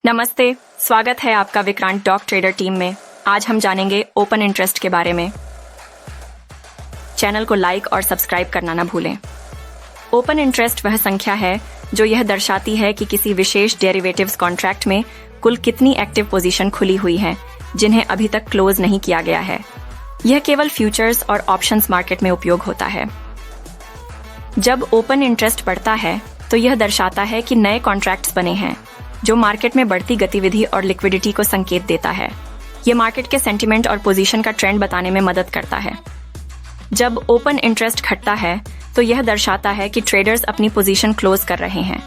नमस्ते, स्वागत है आपका विक्रांत डॉग ट्रेडर टीम में। आज हम जानेंगे ओपन इंटरेस्ट के बारे में। चैनल को लाइक और सब्सक्राइब करना ना भूलें। ओपन इंटरेस्ट वह संख्या है जो यह दर्शाती है कि किसी विशेष डेरिवेटिव्स कॉन्ट्रैक्ट में कुल कितनी एक्टिव पोजीशन खुली हुई है जिन्हें अभी तक क्लोज नहीं किया गया है। यह केवल फ्यूचर्स और ऑप्शंस मार्केट में उपयोग होता है। जब ओपन इंटरेस्ट बढ़ता है तो यह दर्शाता है कि नए कॉन्ट्रैक्ट्स बने हैं, जो मार्केट में बढ़ती गतिविधि और लिक्विडिटी को संकेत देता है। ये मार्केट के सेंटिमेंट और पोजीशन का ट्रेंड बताने में मदद करता है। जब ओपन इंटरेस्ट घटता है तो यह दर्शाता है कि ट्रेडर्स अपनी पोजीशन क्लोज कर रहे हैं,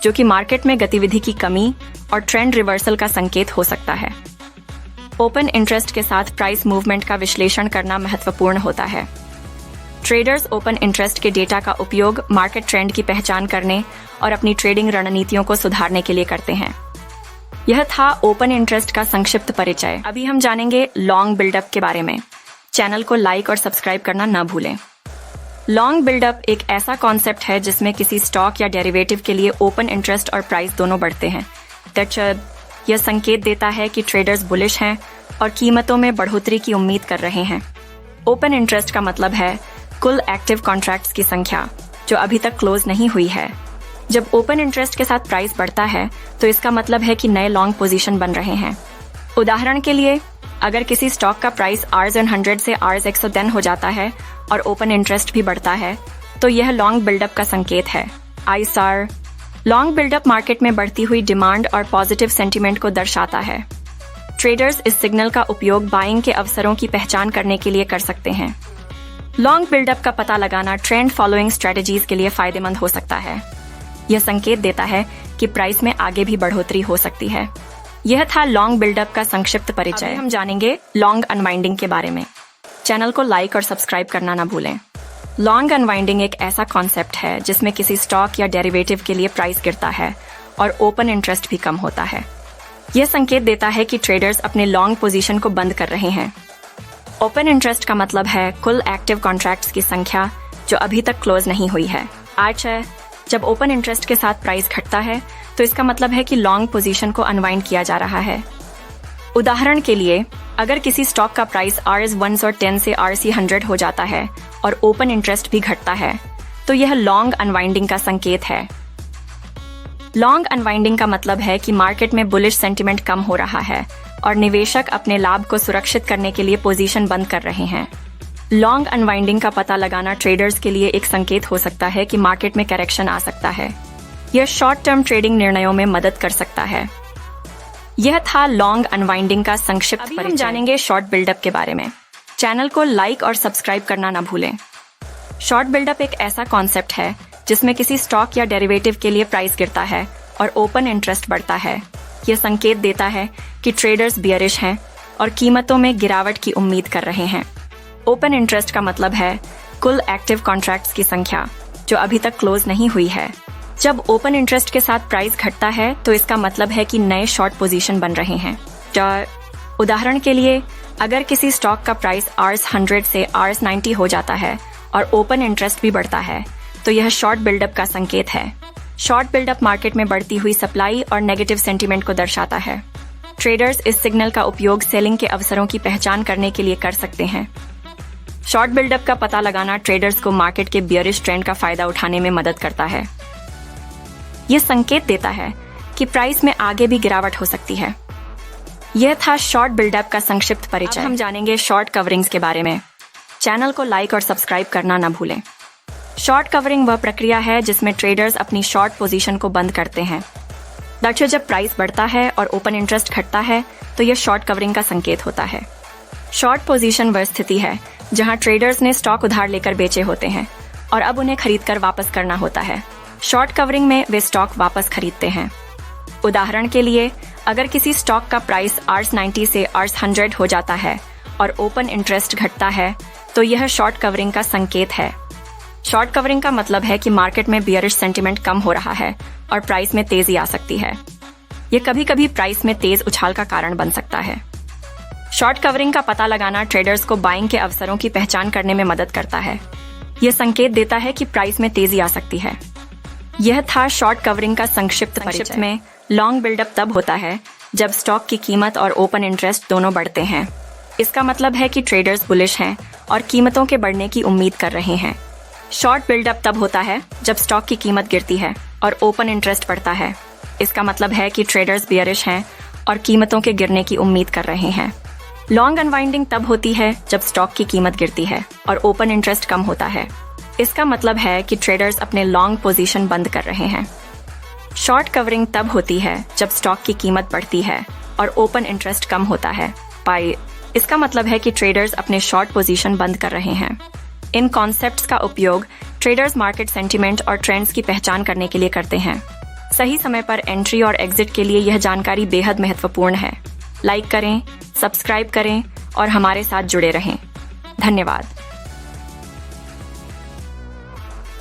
जो कि मार्केट में गतिविधि की कमी और ट्रेंड रिवर्सल का संकेत हो सकता है। ओपन इंटरेस्ट के साथ प्राइस मूवमेंट का विश्लेषण करना महत्वपूर्ण होता है। ट्रेडर्स ओपन इंटरेस्ट के डेटा का उपयोग मार्केट ट्रेंड की पहचान करने और अपनी ट्रेडिंग रणनीतियों को सुधारने के लिए करते हैं। यह था ओपन इंटरेस्ट का संक्षिप्त परिचय। अभी हम जानेंगे लॉन्ग बिल्डअप के बारे में। चैनल को लाइक और सब्सक्राइब करना न भूलें। लॉन्ग बिल्डअप एक ऐसा कॉन्सेप्ट है जिसमें किसी स्टॉक या डेरिवेटिव के लिए ओपन इंटरेस्ट और प्राइस दोनों बढ़ते हैं। यह संकेत देता है कि ट्रेडर्स बुलिश हैं और कीमतों में बढ़ोतरी की उम्मीद कर रहे हैं। ओपन इंटरेस्ट का मतलब है कुल एक्टिव कॉन्ट्रैक्ट्स की संख्या जो अभी तक क्लोज नहीं हुई है। जब ओपन इंटरेस्ट के साथ प्राइस बढ़ता है तो इसका मतलब है कि नए लॉन्ग पोजीशन बन रहे हैं। उदाहरण के लिए, अगर किसी स्टॉक का प्राइस Rs100 से Rs110 हो जाता है और ओपन इंटरेस्ट भी बढ़ता है तो यह लॉन्ग बिल्डअप का संकेत है। ISR लॉन्ग बिल्डअप मार्केट में बढ़ती हुई डिमांड और पॉजिटिव सेंटीमेंट को दर्शाता है। ट्रेडर्स इस सिग्नल का उपयोग बाइंग के अवसरों की पहचान करने के लिए कर सकते हैं। लॉन्ग बिल्डअप का पता लगाना ट्रेंड फॉलोइंग स्ट्रेटजीज के लिए फायदेमंद हो सकता है। यह संकेत देता है कि प्राइस में आगे भी बढ़ोतरी हो सकती है। यह था लॉन्ग बिल्डअप का संक्षिप्त परिचय। हम जानेंगे लॉन्ग अनवाइंडिंग के बारे में। चैनल को लाइक और सब्सक्राइब करना ना भूलें। लॉन्ग अनवाइंडिंग एक ऐसा कॉन्सेप्ट है जिसमें किसी स्टॉक या डेरिवेटिव के लिए प्राइस गिरता है और ओपन इंटरेस्ट भी कम होता है। यह संकेत देता है कि ट्रेडर्स अपने लॉन्ग पोजीशन को बंद कर रहे हैं। ओपन इंटरेस्ट का मतलब है कुल एक्टिव कॉन्ट्रैक्ट्स की संख्या जो अभी तक क्लोज नहीं हुई है। जब ओपन इंटरेस्ट के साथ प्राइस घटता है तो इसका मतलब है कि लॉन्ग पोजीशन को अनवाइंड किया जा रहा है। उदाहरण के लिए, अगर किसी स्टॉक का प्राइस Rs110 से Rc100 हो जाता है और ओपन इंटरेस्ट भी घटता है तो यह लॉन्ग अनवाइंडिंग का संकेत है। लॉन्ग अनवाइंडिंग का मतलब है कि मार्केट में बुलिश सेंटिमेंट कम हो रहा है और निवेशक अपने लाभ को सुरक्षित करने के लिए पोजीशन बंद कर रहे हैं। लॉन्ग अनवाइंडिंग का पता लगाना ट्रेडर्स के लिए एक संकेत हो सकता है कि मार्केट में करेक्शन आ सकता है। यह शॉर्ट टर्म ट्रेडिंग निर्णयों में मदद कर सकता है। यह था लॉन्ग अनवाइंडिंग का संक्षिप्त परिचय। हम जानेंगे शॉर्ट बिल्डअप के बारे में। चैनल को लाइक और सब्सक्राइब करना ना भूलें। शॉर्ट बिल्डअप एक ऐसा कॉन्सेप्ट है जिसमें किसी स्टॉक या डेरिवेटिव के लिए प्राइस गिरता है और ओपन इंटरेस्ट बढ़ता है। यह संकेत देता है कि ट्रेडर्स बियरिश हैं और कीमतों में गिरावट की उम्मीद कर रहे हैं। ओपन इंटरेस्ट का मतलब है कुल एक्टिव कॉन्ट्रैक्ट्स की संख्या जो अभी तक क्लोज नहीं हुई है। जब ओपन इंटरेस्ट के साथ प्राइस घटता है तो इसका मतलब है कि नए शॉर्ट पोजीशन बन रहे हैं। उदाहरण के लिए, अगर किसी स्टॉक का प्राइस Rs100 से Rs90 हो जाता है और ओपन इंटरेस्ट भी बढ़ता है तो यह शॉर्ट बिल्डअप का संकेत है। शॉर्ट बिल्डअप मार्केट में बढ़ती हुई सप्लाई और नेगेटिव सेंटीमेंट को दर्शाता है। ट्रेडर्स इस सिग्नल का उपयोग सेलिंग के अवसरों की पहचान करने के लिए कर सकते हैं। शॉर्ट बिल्डअप का पता लगाना ट्रेडर्स को मार्केट के बियरिश ट्रेंड का फायदा उठाने में मदद करता है। यह संकेत देता है कि प्राइस में आगे भी गिरावट हो सकती है। यह था शॉर्ट बिल्डअप का संक्षिप्त परिचय। अब हम जानेंगे शॉर्ट कवरिंग्स के बारे में। चैनल को लाइक और सब्सक्राइब करना ना भूलें। शॉर्ट कवरिंग वह प्रक्रिया है जिसमें ट्रेडर्स अपनी शॉर्ट पोजीशन को बंद करते हैं। जब प्राइस बढ़ता है और ओपन इंटरेस्ट घटता है तो यह शॉर्ट कवरिंग का संकेत होता है। शॉर्ट पोजीशन वह स्थिति है जहां ट्रेडर्स ने स्टॉक उधार लेकर बेचे होते हैं और अब उन्हें खरीदकर वापस करना होता है। शॉर्ट कवरिंग में वे स्टॉक वापस खरीदते हैं। उदाहरण के लिए, अगर किसी स्टॉक का प्राइस Rs90 से Rs100 हो जाता है और ओपन इंटरेस्ट घटता है तो यह शॉर्ट कवरिंग का संकेत है। शॉर्ट कवरिंग का मतलब है कि मार्केट में बियरिश सेंटीमेंट कम हो रहा है और प्राइस में तेजी आ सकती है। यह कभी कभी प्राइस में तेज उछाल का कारण बन सकता है। शॉर्ट कवरिंग का पता लगाना ट्रेडर्स को बाइंग के अवसरों की पहचान करने में मदद करता है। यह संकेत देता है कि प्राइस में तेजी आ सकती है। यह था शॉर्ट कवरिंग का संक्षिप्त परिचय में लॉन्ग बिल्डअप तब होता है जब स्टॉक की कीमत और ओपन इंटरेस्ट दोनों बढ़ते हैं। इसका मतलब है कि ट्रेडर्स बुलिश हैं और कीमतों के बढ़ने की उम्मीद कर रहे हैं। शॉर्ट बिल्डअप तब होता है जब स्टॉक की कीमत गिरती है और ओपन इंटरेस्ट बढ़ता है। इसका मतलब है कि ट्रेडर्स बियरिश हैं और कीमतों के गिरने की उम्मीद कर रहे हैं। लॉन्ग अनवाइंडिंग तब होती है जब स्टॉक की कीमत गिरती है और ओपन इंटरेस्ट कम होता है। इसका मतलब है कि ट्रेडर्स अपने लॉन्ग पोजीशन बंद कर रहे हैं। शॉर्ट कवरिंग तब होती है जब स्टॉक की कीमत बढ़ती है और ओपन इंटरेस्ट कम होता है। इसका मतलब है कि ट्रेडर्स अपने शॉर्ट पोजीशन बंद कर रहे हैं। इन कॉन्सेप्ट्स का उपयोग ट्रेडर्स मार्केट सेंटिमेंट और ट्रेंड्स की पहचान करने के लिए करते हैं। सही समय पर एंट्री और एग्जिट के लिए यह जानकारी बेहद महत्वपूर्ण है। लाइक करें, सब्सक्राइब करें और हमारे साथ जुड़े रहें। धन्यवाद।